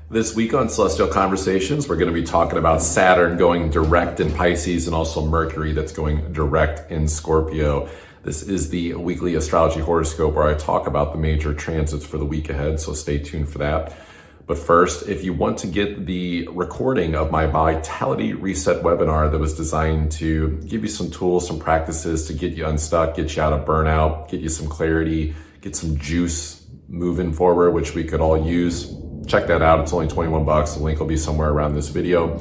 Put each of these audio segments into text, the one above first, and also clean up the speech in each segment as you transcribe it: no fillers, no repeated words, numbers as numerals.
This week on Celestial Conversations, we're going to be talking about Saturn going direct in Pisces and also Mercury that's going direct in Scorpio. This is the weekly astrology horoscope where I talk about the major transits for the week ahead, so stay tuned for that. But first, if you want to get the recording of my Vitality Reset webinar that was designed to give you some tools, some practices to get you unstuck, get you out of burnout, get you some clarity, get some juice moving forward, which we could all use, check that out. It's only 21 bucks. The link will be somewhere around this video.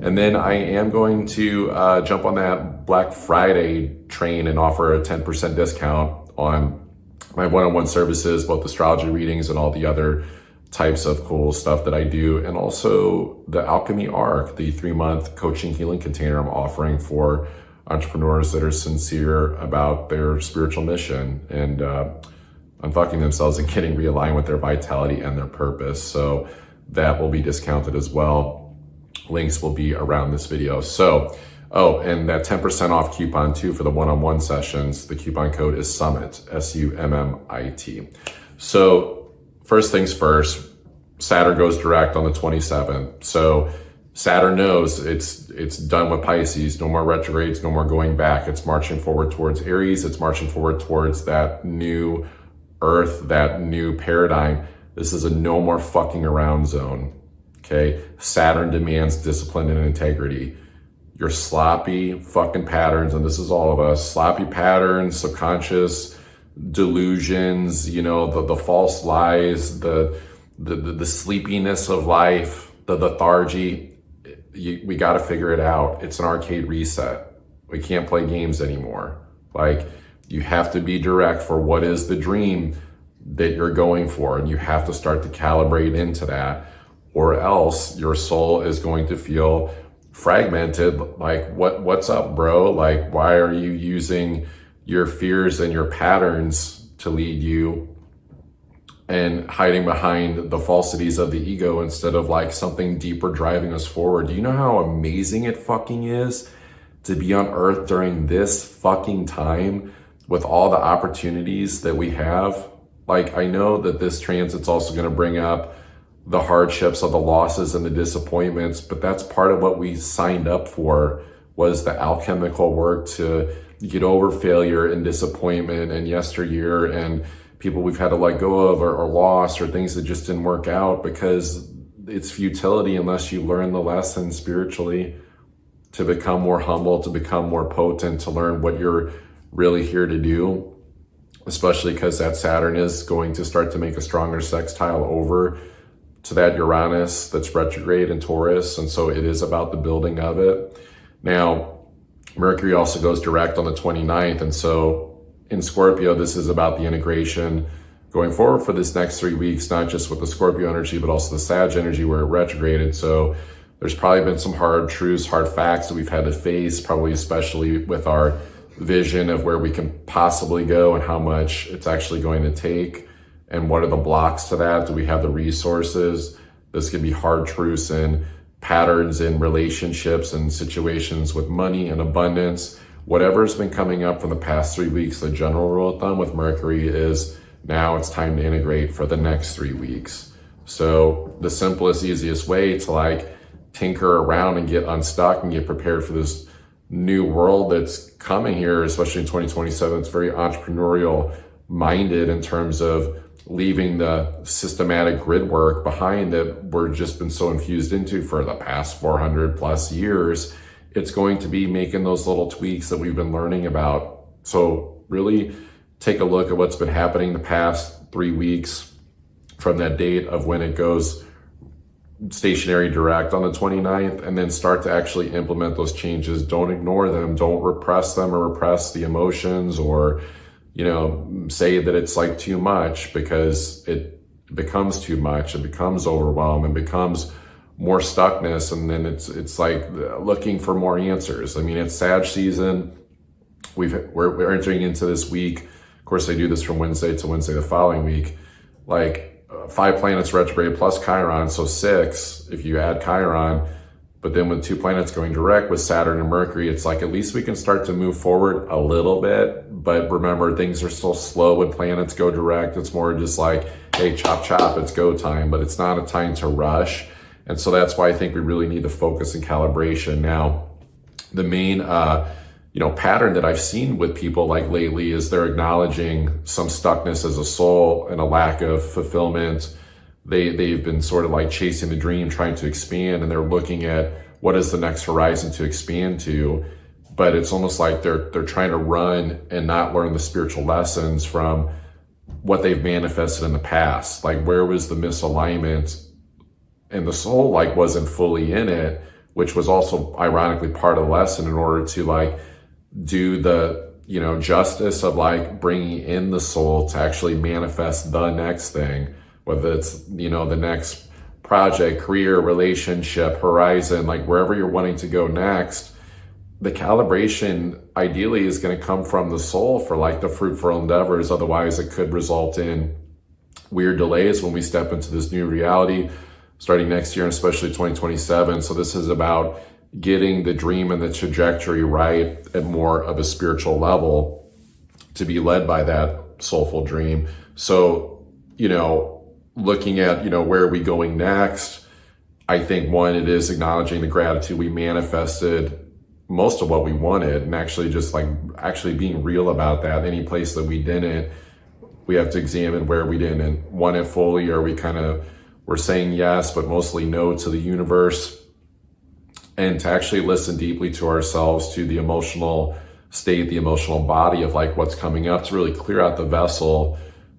And then I am going to jump on that Black Friday train and offer a 10% discount on my one-on-one services, both astrology readings and all the other types of cool stuff that I do. And also the Alchemy Arc, the 3-month coaching healing container I'm offering for entrepreneurs that are sincere about their spiritual mission and unfucking themselves and getting realigned with their vitality and their purpose. So that will be discounted as well. Links will be around this video. So, and that 10% off coupon too for the one-on-one sessions, the coupon code is SUMMIT, SUMMIT. So first things first, Saturn goes direct on the 27th. So Saturn knows it's done with Pisces, no more retrogrades, no more going back. It's marching forward towards Aries. It's marching forward towards that new Earth, that new paradigm. This is a no more fucking around zone. Okay. Saturn demands discipline and integrity. Your sloppy fucking patterns, and this is all of us, sloppy patterns, subconscious delusions, the false lies, the sleepiness of life, the lethargy. We got to figure it out. It's an arcade reset. We can't play games anymore. You have to be direct for what is the dream that you're going for, and you have to start to calibrate into that, or else your soul is going to feel fragmented. What's up, bro? Why are you using your fears and your patterns to lead you and hiding behind the falsities of the ego instead of something deeper driving us forward? Do you know how amazing it fucking is to be on Earth during this fucking time with all the opportunities that we have? I know that this transit's also going to bring up the hardships of the losses and the disappointments, but that's part of what we signed up for, was the alchemical work to get over failure and disappointment and yesteryear and people we've had to let go of or lost or things that just didn't work out, because it's futility unless you learn the lesson spiritually to become more humble, to become more potent, to learn what you're really here to do, especially because that Saturn is going to start to make a stronger sextile over to that Uranus that's retrograde in Taurus. And so it is about the building of it. Now, Mercury also goes direct on the 29th. And so in Scorpio, this is about the integration going forward for this next 3 weeks, not just with the Scorpio energy, but also the Sag energy where it retrograded. So there's probably been some hard truths, hard facts that we've had to face, probably especially with our vision of where we can possibly go and how much it's actually going to take and what are the blocks to that. Do we have the resources? This could be hard truths and patterns in relationships and situations with money and abundance. Whatever's been coming up from the past 3 weeks, the general rule of thumb with Mercury is now it's time to integrate for the next 3 weeks. So the simplest, easiest way to tinker around and get unstuck and get prepared for this new world that's coming here, especially in 2027. It's very entrepreneurial minded in terms of leaving the systematic grid work behind that we're just been so infused into for the past 400 plus years. It's going to be making those little tweaks that we've been learning about. So really take a look at what's been happening the past 3 weeks from that date of when it goes stationary direct on the 29th, and then start to actually implement those changes. Don't ignore them. Don't repress them or repress the emotions or, say that it's too much, because it becomes too much. It becomes overwhelm and becomes more stuckness. And then it's looking for more answers. It's Sag season. We're entering into this week. Of course, I do this from Wednesday to Wednesday the following week. 5 planets retrograde plus Chiron, so 6 if you add Chiron. But then with 2 planets going direct with Saturn and Mercury, it's at least we can start to move forward a little bit. But remember, things are still slow when planets go direct. It's more just hey, chop, chop, it's go time, but it's not a time to rush. And so that's why I think we really need the focus and calibration. Now, the main, pattern that I've seen with people like lately is they're acknowledging some stuckness as a soul and a lack of fulfillment. They've been sort of like chasing the dream, trying to expand, and they're looking at what is the next horizon to expand to. But it's almost like they're trying to run and not learn the spiritual lessons from what they've manifested in the past. Like, where was the misalignment? And the soul like wasn't fully in it, which was also ironically part of the lesson in order to like do the, justice of like bringing in the soul to actually manifest the next thing, whether it's, the next project, career, relationship, horizon, like wherever you're wanting to go next. The calibration ideally is going to come from the soul for like the fruitful endeavors. Otherwise it could result in weird delays when we step into this new reality starting next year, and especially 2027. So this is about getting the dream and the trajectory right at more of a spiritual level to be led by that soulful dream. So, looking at, where are we going next? I think one, it is acknowledging the gratitude we manifested most of what we wanted, and actually just like actually being real about that. Any place that we didn't, we have to examine where we didn't want it fully, or we're saying yes, but mostly no to the universe. And to actually listen deeply to ourselves, to the emotional state, the emotional body of like what's coming up, to really clear out the vessel,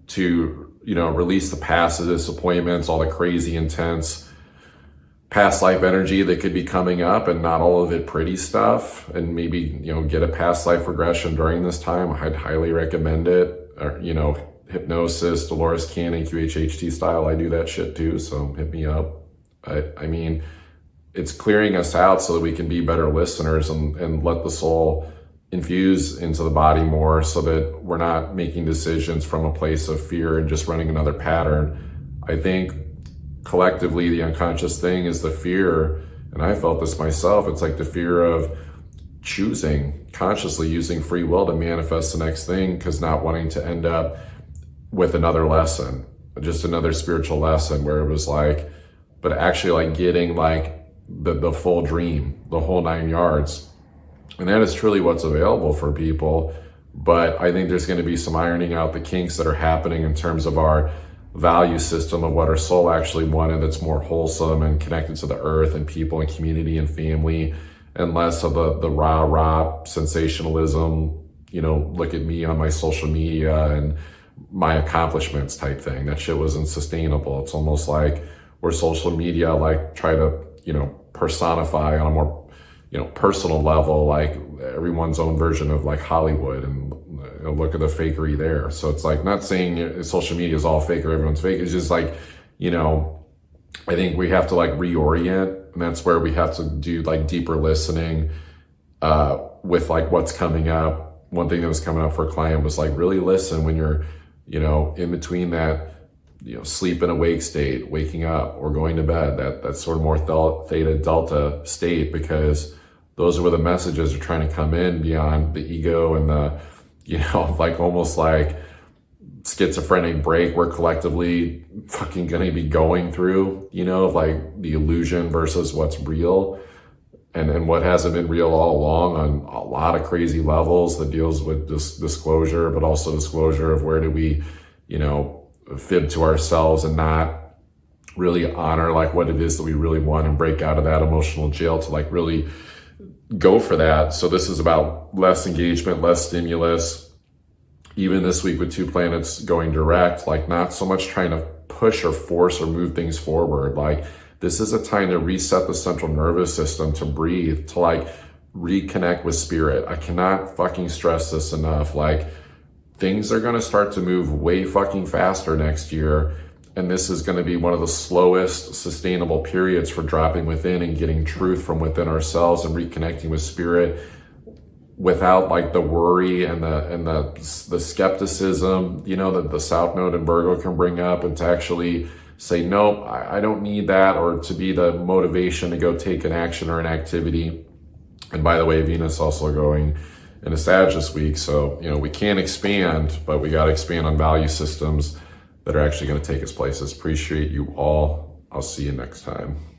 to, release the past, the disappointments, all the crazy, intense past life energy that could be coming up, and not all of it pretty stuff. And maybe, get a past life regression during this time. I'd highly recommend it. Or, hypnosis, Dolores Cannon, QHHT style. I do that shit too, so hit me up. I mean, it's clearing us out so that we can be better listeners and let the soul infuse into the body more, so that we're not making decisions from a place of fear and just running another pattern. I think collectively the unconscious thing is the fear, and I felt this myself. It's like the fear of choosing, consciously using free will to manifest the next thing, because not wanting to end up with another lesson, just another spiritual lesson where it was like, but actually like getting like the full dream, the whole 9 yards. And that is truly what's available for people. But I think there's going to be some ironing out the kinks that are happening in terms of our value system of what our soul actually wanted, that's more wholesome and connected to the earth and people and community and family, and less of the rah sensationalism, look at me on my social media and my accomplishments type thing. That shit wasn't sustainable. It's almost like where social media like try to, personify on a more, personal level, like everyone's own version of like Hollywood, and look at the fakery there. So it's like, not saying social media is all fake or everyone's fake. It's just like, I think we have to like reorient, and that's where we have to do like deeper listening with like what's coming up. One thing that was coming up for a client was like, really listen when you're, in between that, sleep and awake state, waking up or going to bed, that sort of more theta delta state, because those are where the messages are trying to come in beyond the ego and the, like almost like schizophrenic break we're collectively fucking gonna be going through, of like the illusion versus what's real, and what hasn't been real all along on a lot of crazy levels that deals with disclosure, but also disclosure of where do we, fib to ourselves and not really honor like what it is that we really want, and break out of that emotional jail to like really go for that. So this is about less engagement, less stimulus. Even this week with 2 planets going direct, like not so much trying to push or force or move things forward. Like this is a time to reset the central nervous system, to breathe, to like reconnect with spirit. I cannot fucking stress this enough. Like things are going to start to move way fucking faster next year. And this is going to be one of the slowest sustainable periods for dropping within and getting truth from within ourselves and reconnecting with spirit without like the worry and the skepticism, that the South Node and Virgo can bring up, and to actually say, nope, I don't need that, or to be the motivation to go take an action or an activity. And by the way, Venus also going in a Sag this week. So, we can expand, but we got to expand on value systems that are actually going to take us places. Appreciate you all. I'll see you next time.